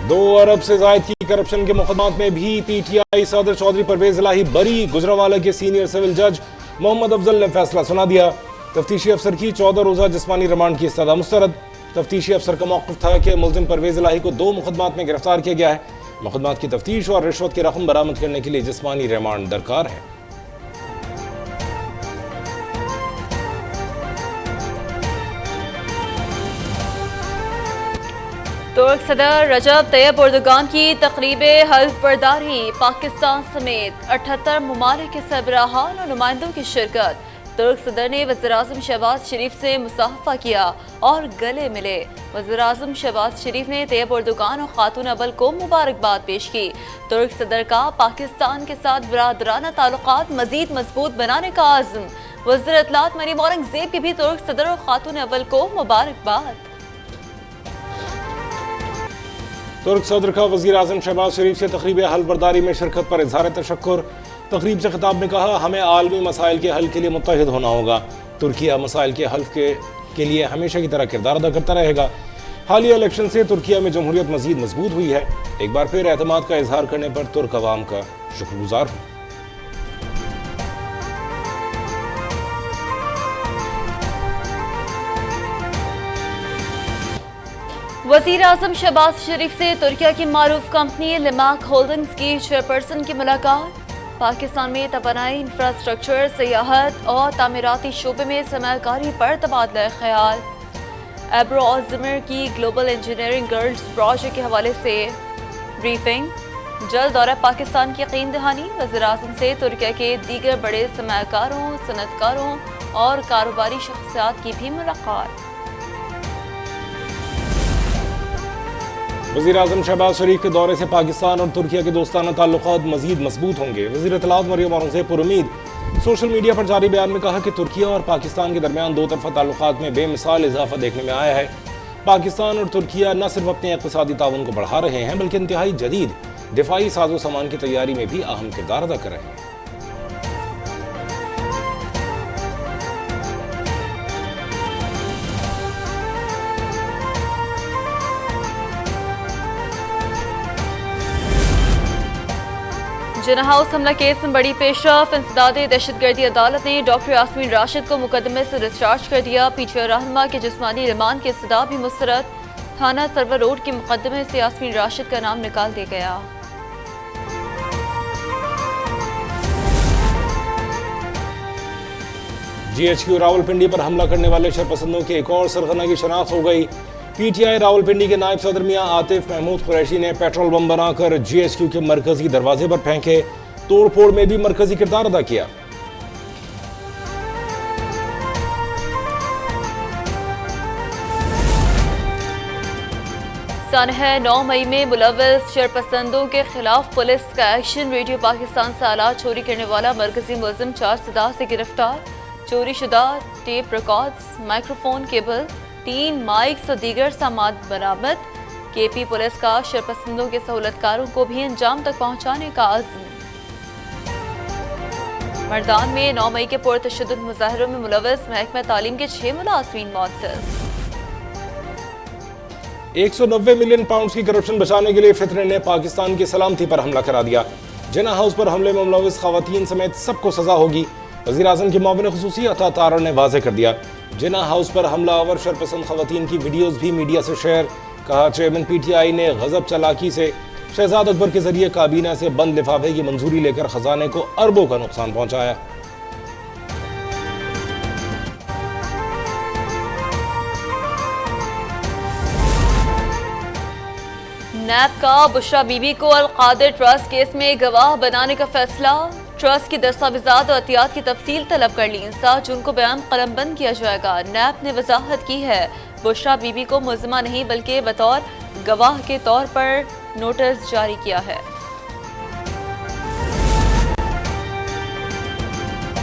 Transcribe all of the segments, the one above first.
2 अरब से जायद की करप्शन के मुकदमात में भी PTI सदर चौधरी परवेज इलाही बरी। गुजरांवाला के सीनियर सिविल जज मोहम्मद अफजल ने फैसला सुना दिया। तफ्तीशी अफसर की 14 रोजा जिस्मानी रिमांड की इस्तदा मुस्तरद। तफ्तीशी अफसर का मौक़िफ़ था कि मुल्ज़िम परवेज इलाही को 2 मुकदमात में गिरफ्तार किया गया है। मुकदमात की तफ्तीश और रिश्वत की रकम बरामद करने के लिए जिस्मानी रिमांड दरकार है। तुर्क सदर रजब तैयब एर्दोगान की तकरीब हल्फ बर्दारी। पाकिस्तान समेत 78 ममालिक के सरबराहान और नुमाइंदों की शिरकत। तुर्क सदर ने वज़ीर-ए-आज़म शहबाज शरीफ से मुसाफा किया और गले मिले। वज़ीर-ए-आज़म शहबाज शरीफ ने तैयब एर्दोगान और खातून अव्वल को मुबारकबाद पेश की। तुर्क सदर का पाकिस्तान के साथ बरादराना ताल्लुकात मज़ीद मजबूत बनाने का आज़म। वज़ीर इत्तलात मरीम औरंगज़ेब की भी तुर्क सदर और खातून अव्वल को मुबारकबाद। तुर्क सदर का वज़ीर-ए-आज़म शहबाज शरीफ से तकरीब हल्फ बर्दारी में शिरकत पर इज़हार तशक्कुर। तकरीब से खिताब में कहा, हमें आलमी मसाइल के हल के लिए मुत्तहिद होना होगा। तुर्किया मसाइल के हल्फ के लिए हमेशा की तरह किरदार अदा करता रहेगा। हालिया इलेक्शन से तुर्किया में जमहूरियत मज़ीद मजबूत हुई है। एक बार फिर एतमाद का इजहार करने पर तुर्क अवाम का शुक्रगुजार हूँ। वज़ीर-ए-आज़म शहबाज शरीफ से तुर्किया की मारूफ कंपनी लिमाक होल्डिंग्स की चेयरपर्सन की मुलाकात। पाकिस्तान में तवानाई, इंफ्रास्ट्रक्चर, सियाहत और तामीराती शोबे में सरमायाकारी पर तबादला ख्याल। एब्रो ऑज़िमर की ग्लोबल इंजीनियरिंग गर्ल्स प्रोजेक्ट के हवाले से ब्रीफिंग। जल्द दौरा पाकिस्तान की यकीन दहानी। वज़ीर-ए-आज़म से तुर्किया के दीगर बड़े सरमायाकारों, सनतकारों और कारोबारी शख्सियात की भी मुलाकात। वज़ीर-ए-आज़म शहबाज शरीफ के दौरे से पाकिस्तान और तुर्किया के दोस्ताना ताल्लुकात मज़ीद मजबूत होंगे। वज़ीर इत्तलात मरीम औरंगज़ेब पुरुमीद सोशल मीडिया पर जारी बयान में कहा कि तुर्किया और पाकिस्तान के दरमियान 2 तरफ़ा ताल्लुकात में बेमिसाल इजाफा देखने में आया है। पाकिस्तान और तुर्किया न सिर्फ अपने इक़्तिसादी ताउन को बढ़ा रहे हैं, बल्कि इंतहाई जदीद दिफाई साजो सामान की तैयारी में भी अहम किरदार अदा कर रहे हैं। जिन्ना हाउस हमला केस में बड़ी पेशरफ। इंसदादे दहशतगर्दी अदालत ने डॉक्टर यास्मीन राशिद को मुकदमे से डिस्चार्ज कर दिया। PTI रहनुमा के जिस्मानी रिमांड की इस्तदा भी मुस्तरद। थाना सर्वर रोड के मुकदमे से यास्मीन राशिद का नाम निकाल दिया गया। GHQ रावलपिंडी पर हमला करने वाले शरपसंदों के एक और सरगना की शनाख्त हो गई। PTI रावलपिंडी के नायब सदर मियां आतिफ महमूद कुरैशी ने पेट्रोल बम बनाकर GHQ के मरकजी दरवाजे पर फेंके। तोड़ फोड़ में भी मरकजी किरदार अदा किया। सानह 9 मई में मुलव्वस शरपसंदों के खिलाफ पुलिस का एक्शन। रेडियो पाकिस्तान से आलात चोरी करने वाला मरकजी मुलजिम 4 सदा से गिरफ्तार। चोरी शुदा tape records, microphone cable, 3 mics और दीगर सामान बरामद। KP पुलिस का शरपसंदों के सहूलतकारों को भी अंजाम तक पहुंचाने का आज़म। मर्दान में 9 मई के पुरतशद्दुद मुजाहरों में मुलव्वस महकमा तालीम के 6 मुलाज़मीन मौतल। 190 मिलियन पाउंड की करप्शन बचाने के लिए फितने ने पाकिस्तान की सलामती पर हमला करा दिया। जिन्ना हाउस पर हमले में मुलव्वस खवातीन समेत सबको सजा होगी। वज़ीर-ए-आज़म के मुआविन खुसूसी अता तारा ने वाज़ेह कर दिया। जिन्ना हाउस पर हमलावर शरपसंद खवातीन की वीडियोज़ भी मीडिया से शेयर। कहा, चेयरमैन PTI ने गजब चालाकी से शहजाद अकबर के जरिए काबीना से बंद लिफाफे की मंजूरी लेकर खजाने को अरबों का नुकसान पहुंचाया। नैब का बुशरा बीबी को अल-कादिर ट्रस्ट केस में गवाह बनाने का फैसला। ट्रस्ट की दस्तावेजात और अतियात की तफसील तलब कर ली। 7 जून को बयान कलमबंद किया जाएगा। नैब ने वजाहत की है, बुशरा बीबी को मुल्जिमा नहीं बल्कि बतौर गवाह के तौर पर नोटिस जारी किया है।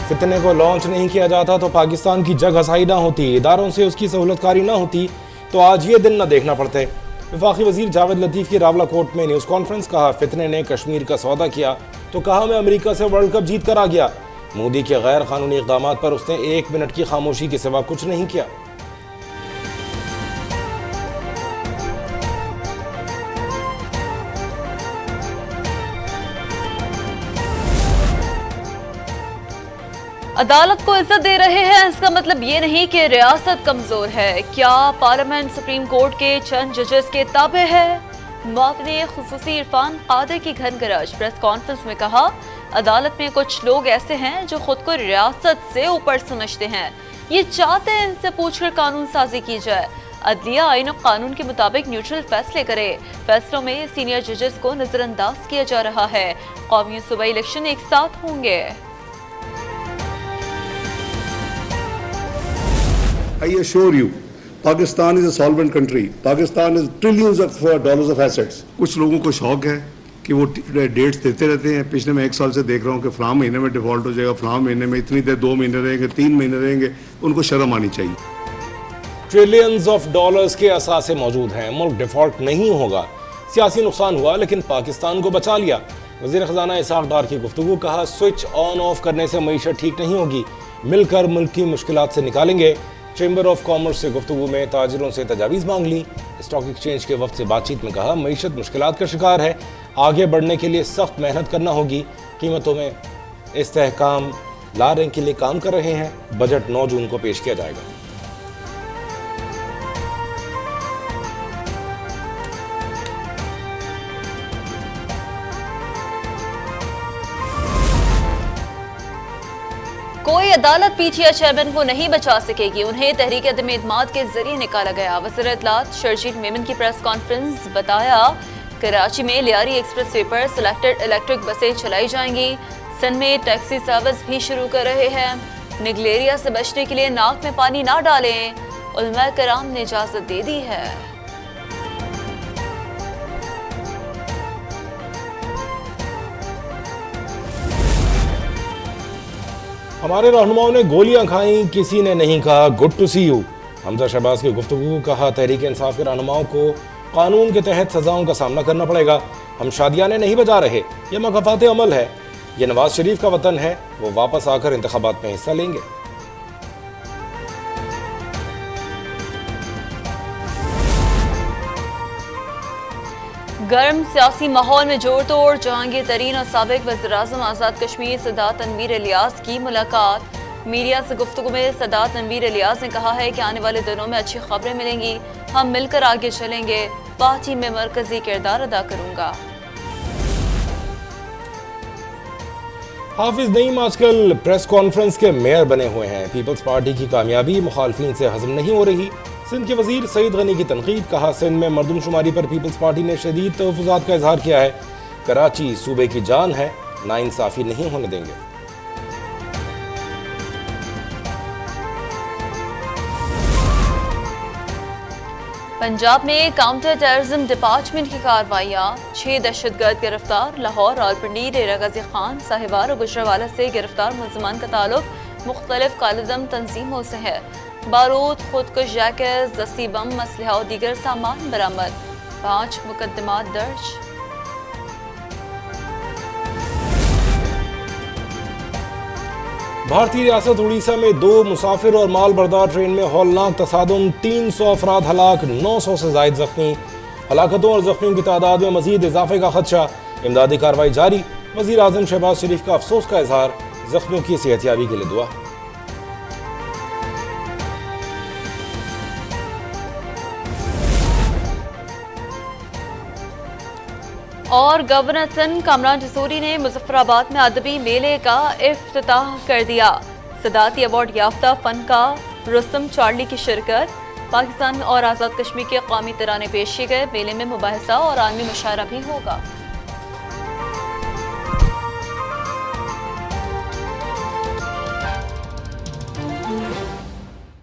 फितने को लॉन्च नहीं किया जाता तो पाकिस्तान की जग हसाई ना होती, इदारों से उसकी सहूलतकारी ना होती तो आज ये दिन ना देखना पड़ते। वफाकी वजीर जावेद लतीफ़ की रावला कोर्ट में न्यूज़ कॉन्फ्रेंस। कहा, फितने ने कश्मीर का सौदा किया तो कहा मैं अमेरिका से वर्ल्ड कप जीत कर आ गया। मोदी के गैर कानूनी इक़दामात पर उसने 1 मिनट की खामोशी के सिवा कुछ नहीं किया। عدالت کو عزت دے رہے ہیں، اس کا مطلب یہ نہیں کہ ریاست کمزور ہے۔ کیا پارلیمنٹ سپریم کورٹ کے چند ججز کے تابع ہے؟ معاون خصوصی عرفان قادر کی گھن گرج پریس کانفرنس میں کہا، عدالت میں کچھ لوگ ایسے ہیں جو خود کو ریاست سے اوپر سمجھتے ہیں، یہ چاہتے ہیں ان سے پوچھ کر قانون سازی کی جائے۔ عدلیہ آئین و قانون کے مطابق نیوٹرل فیصلے کرے، فیصلوں میں سینئر ججز کو نظر انداز کیا جا رہا ہے۔ قومی صوبائی الیکشن ایک ساتھ ہوں گے۔ I assure you, Pakistan is a solvent country. Pakistan has trillions of dollars of assets. کچھ لوگوں کو شوق ہے کہ وہ ڈیٹس دیتے رہتے ہیں۔ پچھلے میں 1 سال سے دیکھ رہا ہوں کہ فلاں مہینے میں ڈیفالٹ ہو جائے گا، فلاں مہینے میں اتنی دیر، 2 مہینے رہیں گے، 3 مہینے رہیں گے، ان کو شرم آنی چاہیے۔ ٹریلینز آف ڈالرز کے اثاثے موجود ہیں، ملک ڈیفالٹ نہیں ہوگا، سیاسی نقصان ہوا لیکن پاکستان کو بچا لیا۔ وزیر خزانہ اسحاق ڈار کی گفتگو، کہا سوئچ آن آف کرنے سے معیشت ٹھیک نہیں ہوگی، مل کر ملک کی مشکلات سے نکالیں گے۔ چیمبر آف کامرس سے گفتگو میں تاجروں سے تجاویز مانگ لی۔ اسٹاک ایکسچینج کے وفد سے بات چیت میں کہا، معیشت مشکلات کا شکار ہے، آگے بڑھنے کے لیے سخت محنت کرنا ہوگی، قیمتوں میں استحکام لانے کے لیے کام کر رہے ہیں، بجٹ 9 جون کو پیش کیا جائے گا۔ کوئی عدالت پی ٹی آئی چیئرمین کو نہیں بچا سکے گی، انہیں تحریک عدم اعتماد کے ذریعے نکالا گیا۔ وزیر اطلاعات شرجیل میمن کی پریس کانفرنس، بتایا کراچی میں لیاری ایکسپریس وے پر سلیکٹڈ الیکٹرک بسیں چلائی جائیں گی، سندھ میں ٹیکسی سروس بھی شروع کر رہے ہیں، نگلیریا سے بچنے کے لیے ناک میں پانی نہ ڈالیں، علماء کرام نے اجازت دے دی ہے۔ ہمارے رہنماؤں نے گولیاں کھائیں، کسی نے نہیں کہا گڈ ٹو سی یو۔ حمزہ شہباز کی گفتگو، کہا تحریک انصاف کے رہنماؤں کو قانون کے تحت سزاؤں کا سامنا کرنا پڑے گا، ہم شادیانے نہیں بجا رہے، یہ مکافات عمل ہے، یہ نواز شریف کا وطن ہے، وہ واپس آ کر انتخابات میں حصہ لیں گے۔ گرم سیاسی ماحول میں جوڑ توڑ، جہانگیر ترین اور سابق وزیراعظم آزاد کشمیر سعادت تنویر الیاس کی ملاقات۔ میڈیا سے گفتگو میں سعادت تنویر الیاس نے کہا ہے کہ آنے والے دنوں میں اچھی خبریں ملیں گی، ہم مل کر آگے چلیں گے، پارٹی میں مرکزی کردار ادا کروں گا۔ حافظ نعیم آج کل پریس کانفرنس کے میئر بنے ہوئے ہیں، پیپلز پارٹی کی کامیابی مخالفین سے ہضم نہیں ہو رہی۔ سندھ کے وزیر سعید غنی کی تنقید، کہا سندھ میں مردم شماری پر پیپلز پارٹی نے شدید تحفظات کا اظہار کیا ہے، کراچی صوبے کی جان ہے، ناانصافی نہیں ہونے دیں گے۔ پنجاب میں کاؤنٹر ٹیررزم ڈپارٹمنٹ کی کارروائیاں، 6 دہشت گرد گرفتار۔ لاہور، راولپنڈی، ڈیرہ غازی خان، ساہیوال اور گجرانوالہ سے گرفتار ملزمان کا تعلق مختلف کالعدم تنظیموں سے ہے۔ بارود، خودکش جیکٹس، دستی بم، اسلحہ اور دیگر سامان برآمد، 5 مقدمات درج۔ بھارتی ریاست اڑیسہ میں 2 مسافر اور مال بردار ٹرین میں ہولناک تصادم، 300 افراد ہلاک، 900 سے زائد زخمی۔ ہلاکتوں اور زخمیوں کی تعداد میں مزید اضافے کا خدشہ، امدادی کارروائی جاری۔ وزیر اعظم شہباز شریف کا افسوس کا اظہار، زخمیوں کی صحت یابی کے لیے دعا۔ اور گورنر سندھ کامران جسوری نے مظفر آباد میں ادبی میلے کا افتتاح کر دیا۔ صدارتی ایوارڈ یافتہ فنکار رستم چارلی کی شرکت، پاکستان اور آزاد کشمیر کے قومی ترانے پیش کیے گئے۔ میلے میں مباحثہ اور عالمی مشاعرہ بھی ہوگا۔